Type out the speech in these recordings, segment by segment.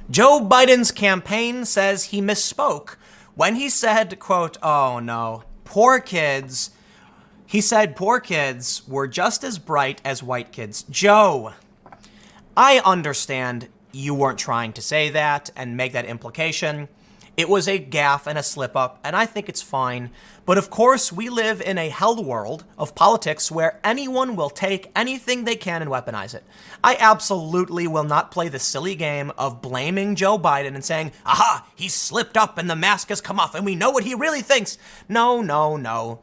Joe Biden's campaign says he misspoke when he said, quote, oh no, poor kids. He said poor kids were just as bright as white kids. Joe, I understand you weren't trying to say that and make that implication. It was a gaffe and a slip-up, and I think it's fine. But of course, we live in a hell world of politics where anyone will take anything they can and weaponize it. I absolutely will not play the silly game of blaming Joe Biden and saying, aha, he slipped up and the mask has come off and we know what he really thinks. No, no, no.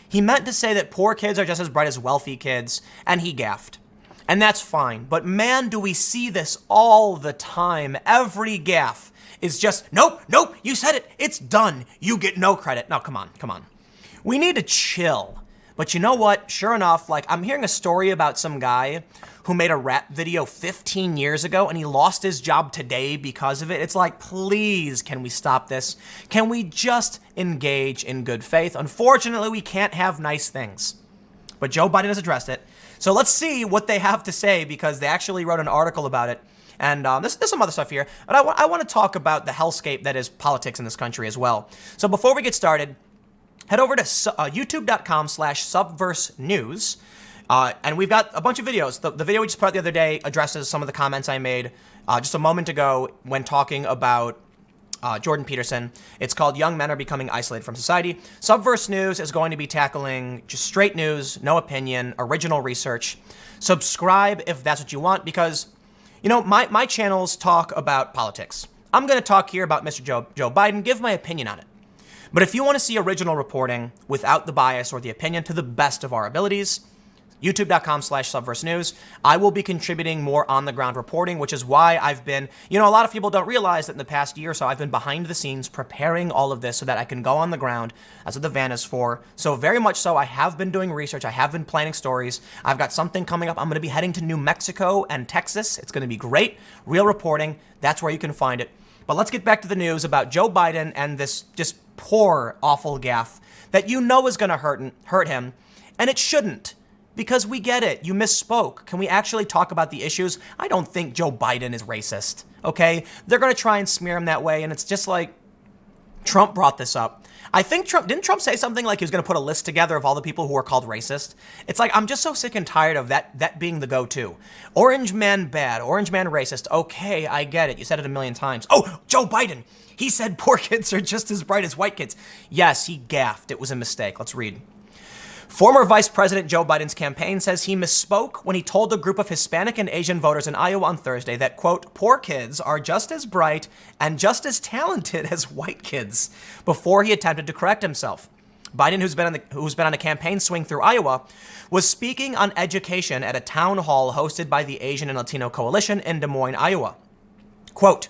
He meant to say that poor kids are just as bright as wealthy kids, and he gaffed. And that's fine. But man, do we see this all the time. Every gaffe is just, nope, you said it, it's done. You get no credit. No, come on. We need to chill. But you know what? Sure enough, I'm hearing a story about some guy who made a rap video 15 years ago and he lost his job today because of it. It's like, please, can we stop this? Can we just engage in good faith? Unfortunately, we can't have nice things. But Joe Biden has addressed it. So let's see what they have to say, because they actually wrote an article about it. And there's some other stuff here. But I want to talk about the hellscape that is politics in this country as well. So before we get started, head over to youtube.com/subversenews. And we've got a bunch of videos. The video we just put out the other day addresses some of the comments I made just a moment ago when talking about Jordan Peterson. It's called Young Men Are Becoming Isolated from Society. Subverse News is going to be tackling just straight news, no opinion, original research. Subscribe if that's what you want, because, you know, my channels talk about politics. I'm going to talk here about Mr. Joe Biden, give my opinion on it. But if you want to see original reporting without the bias or the opinion, to the best of our abilities, youtube.com/subversenews. I will be contributing more on-the-ground reporting, which is why I've been, a lot of people don't realize that in the past year or so, I've been behind the scenes preparing all of this so that I can go on the ground. That's what the van is for. So very much so, I have been doing research. I have been planning stories. I've got something coming up. I'm going to be heading to New Mexico and Texas. It's going to be great. Real reporting. That's where you can find it. But let's get back to the news about Joe Biden and this just poor, awful gaffe that is going to hurt him, and it shouldn't. Because we get it. You misspoke. Can we actually talk about the issues? I don't think Joe Biden is racist, okay? They're going to try and smear him that way, and it's just like Trump brought this up. I think didn't Trump say something like he was going to put a list together of all the people who are called racist? It's like, I'm just so sick and tired of that being the go-to. Orange man bad, orange man racist. Okay, I get it. You said it a million times. Oh, Joe Biden. He said poor kids are just as bright as white kids. Yes, he gaffed. It was a mistake. Let's read. Former Vice President Joe Biden's campaign says he misspoke when he told a group of Hispanic and Asian voters in Iowa on Thursday that, quote, poor kids are just as bright and just as talented as white kids, before he attempted to correct himself. Biden, who's been on a campaign swing through Iowa, was speaking on education at a town hall hosted by the Asian and Latino Coalition in Des Moines, Iowa. Quote,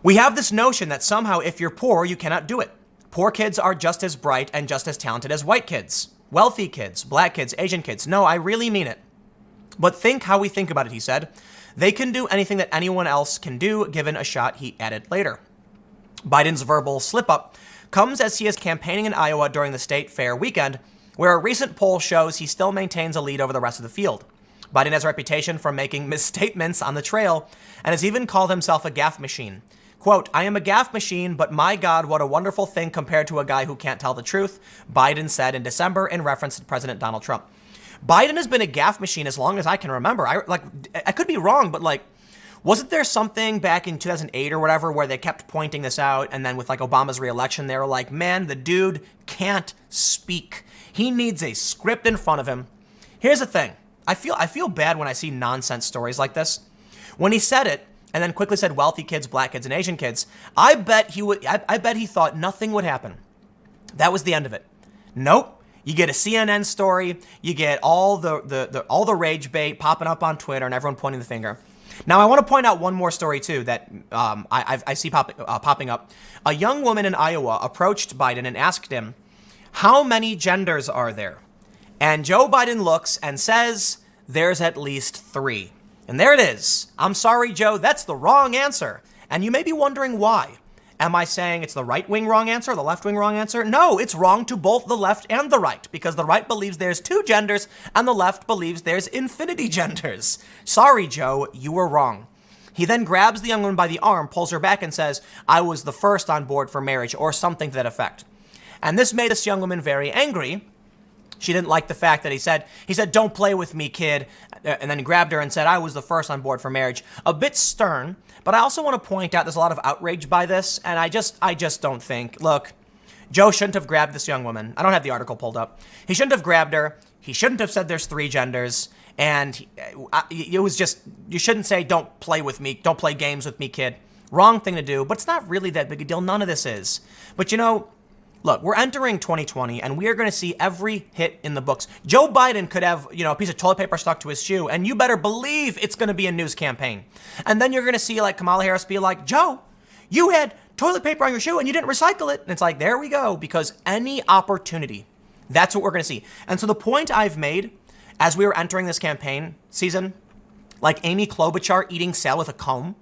we have this notion that somehow if you're poor, you cannot do it. Poor kids are just as bright and just as talented as white kids. Wealthy kids, black kids, Asian kids. No, I really mean it. But think how we think about it, he said. They can do anything that anyone else can do, given a shot, he added later. Biden's verbal slip-up comes as he is campaigning in Iowa during the state fair weekend, where a recent poll shows he still maintains a lead over the rest of the field. Biden has a reputation for making misstatements on the trail and has even called himself a gaffe machine. Quote, I am a gaffe machine, but my God, what a wonderful thing compared to a guy who can't tell the truth, Biden said in December in reference to President Donald Trump. Biden has been a gaffe machine as long as I can remember. I could be wrong, but wasn't there something back in 2008 or whatever where they kept pointing this out, and then with Obama's reelection, they were like, man, the dude can't speak. He needs a script in front of him. Here's the thing. I feel bad when I see nonsense stories like this. When he said it, and then quickly said wealthy kids, black kids, and Asian kids, I bet he thought nothing would happen. That was the end of it. Nope. You get a CNN story, you get all the rage bait popping up on Twitter and everyone pointing the finger. Now, I want to point out one more story too that I see popping up. A young woman in Iowa approached Biden and asked him, how many genders are there? And Joe Biden looks and says, there's at least 3. And there it is. I'm sorry, Joe, that's the wrong answer. And you may be wondering why. Am I saying it's the right-wing wrong answer, the left-wing wrong answer? No, it's wrong to both the left and the right, because the right believes there's 2 genders and the left believes there's infinity genders. Sorry, Joe, you were wrong. He then grabs the young woman by the arm, pulls her back, and says, "I was the first on board for marriage," or something to that effect. And this made this young woman very angry. She didn't like the fact that he said, "Don't play with me, kid," and then he grabbed her and said, "I was the first on board for marriage." A bit stern, but I also want to point out there's a lot of outrage by this, and I just don't think, look, Joe shouldn't have grabbed this young woman. I don't have the article pulled up. He shouldn't have grabbed her. He shouldn't have said there's 3 genders. And it was just, you shouldn't say, "Don't play with me. Don't play games with me, kid." Wrong thing to do, but it's not really that big a deal. None of this is. But look, we're entering 2020, and we are going to see every hit in the books. Joe Biden could have, a piece of toilet paper stuck to his shoe, and you better believe it's going to be a news campaign. And then you're going to see, like, Kamala Harris be like, "Joe, you had toilet paper on your shoe, and you didn't recycle it." And it's like, there we go, because any opportunity, that's what we're going to see. And so the point I've made as we were entering this campaign season, like Amy Klobuchar eating salad with a comb,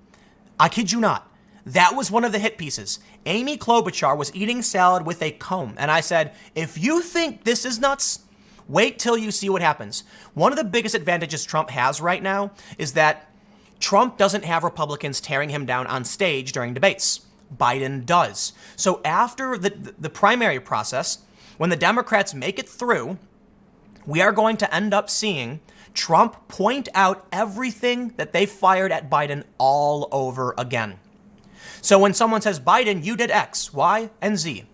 I kid you not, that was one of the hit pieces. Amy Klobuchar was eating salad with a comb. And I said, if you think this is nuts, wait till you see what happens. One of the biggest advantages Trump has right now is that Trump doesn't have Republicans tearing him down on stage during debates. Biden does. So after the primary process, when the Democrats make it through, we are going to end up seeing Trump point out everything that they fired at Biden all over again. So when someone says, "Biden, you did X, Y, and Z,"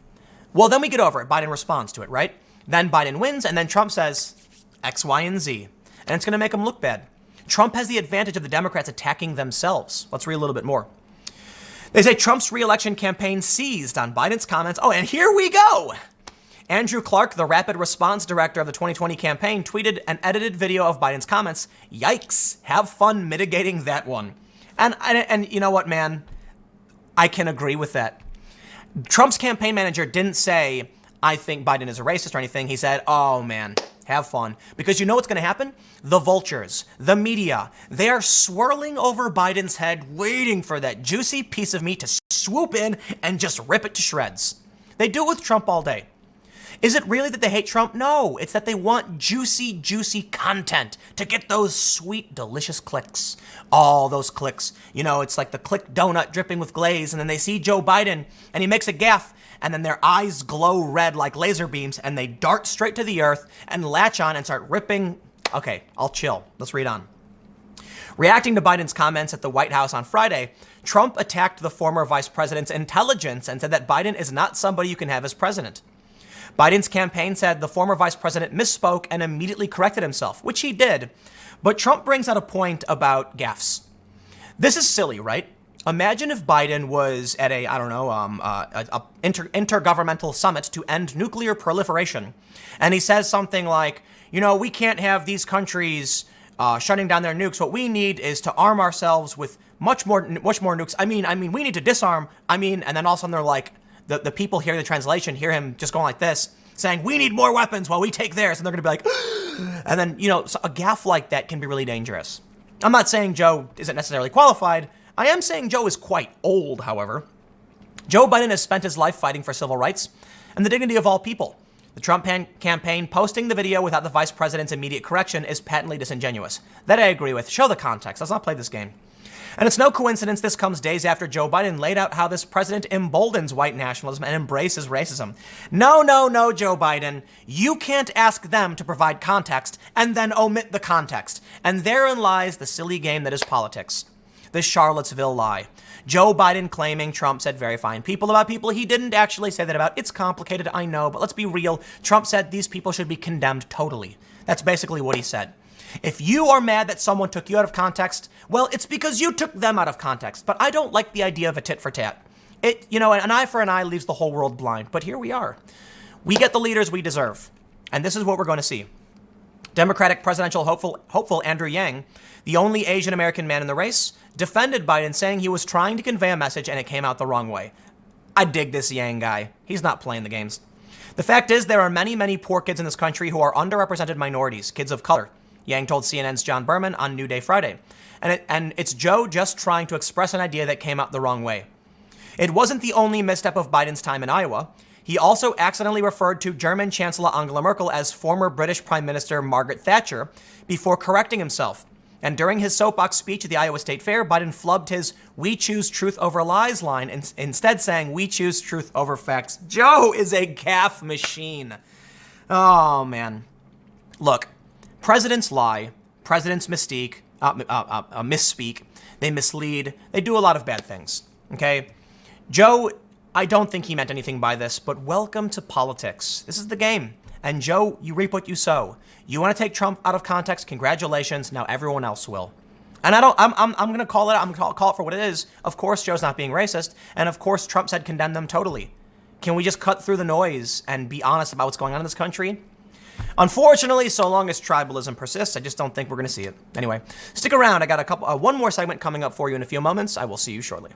well, then we get over it. Biden responds to it, right? Then Biden wins, and then Trump says X, Y, and Z. And it's going to make him look bad. Trump has the advantage of the Democrats attacking themselves. Let's read a little bit more. They say Trump's re-election campaign seized on Biden's comments. Oh, and here we go. Andrew Clark, the rapid response director of the 2020 campaign, tweeted an edited video of Biden's comments. Yikes, have fun mitigating that one. And you know what, man? I can agree with that. Trump's campaign manager didn't say, "I think Biden is a racist," or anything. He said, "Oh, man, have fun." Because you know what's going to happen? The vultures, the media, they are swirling over Biden's head, waiting for that juicy piece of meat to swoop in and just rip it to shreds. They do it with Trump all day. Is it really that they hate Trump? No, it's that they want juicy, juicy content to get those sweet, delicious clicks. All those clicks. It's like the click donut dripping with glaze, and then they see Joe Biden, and he makes a gaffe, and then their eyes glow red like laser beams, and they dart straight to the earth and latch on and start ripping. Okay, I'll chill. Let's read on. Reacting to Biden's comments at the White House on Friday, Trump attacked the former vice president's intelligence and said that Biden is not somebody you can have as president. Biden's campaign said the former vice president misspoke and immediately corrected himself, which he did. But Trump brings out a point about gaffes. This is silly, right? Imagine if Biden was at a intergovernmental summit to end nuclear proliferation, and he says something like, "We can't have these countries shutting down their nukes. What we need is to arm ourselves with much more nukes. I mean, we need to disarm. And then all of a sudden they're like, the people hearing the translation hear him just going like this, saying, "We need more weapons while we take theirs." And they're going to be like, and then, so a gaffe like that can be really dangerous. I'm not saying Joe isn't necessarily qualified. I am saying Joe is quite old, however. Joe Biden has spent his life fighting for civil rights and the dignity of all people. The Trump campaign posting the video without the vice president's immediate correction is patently disingenuous. That I agree with. Show the context. Let's not play this game. And it's no coincidence this comes days after Joe Biden laid out how this president emboldens white nationalism and embraces racism. No, Joe Biden. You can't ask them to provide context and then omit the context. And therein lies the silly game that is politics. The Charlottesville lie. Joe Biden claiming Trump said very fine people about people he didn't actually say that about. It's complicated, I know, but let's be real. Trump said these people should be condemned totally. That's basically what he said. If you are mad that someone took you out of context, well, it's because you took them out of context. But I don't like the idea of a tit for tat. An eye for an eye leaves the whole world blind. But here we are. We get the leaders we deserve. And this is what we're going to see. Democratic presidential hopeful Andrew Yang, the only Asian American man in the race, defended Biden, saying he was trying to convey a message and it came out the wrong way. I dig this Yang guy. He's not playing the games. The fact is, there are many, many poor kids in this country who are underrepresented minorities, kids of color. Yang told CNN's John Berman on New Day Friday. And it's Joe just trying to express an idea that came out the wrong way. It wasn't the only misstep of Biden's time in Iowa. He also accidentally referred to German Chancellor Angela Merkel as former British Prime Minister Margaret Thatcher before correcting himself. And during his soapbox speech at the Iowa State Fair, Biden flubbed his "We choose truth over lies" line, instead saying "We choose truth over facts." Joe is a gaffe machine. Oh, man. Look, presidents lie, presidents misspeak, they mislead, they do a lot of bad things, okay? Joe, I don't think he meant anything by this, but welcome to politics. This is the game. And Joe, you reap what you sow. You want to take Trump out of context? Congratulations. Now everyone else will. And I'm going to call it, I'm going to call it for what it is. Of course, Joe's not being racist. And of course, Trump said condemn them totally. Can we just cut through the noise and be honest about what's going on in this country? Unfortunately, so long as tribalism persists, I just don't think we're going to see it. Anyway, stick around. I got one more segment coming up for you in a few moments. I will see you shortly.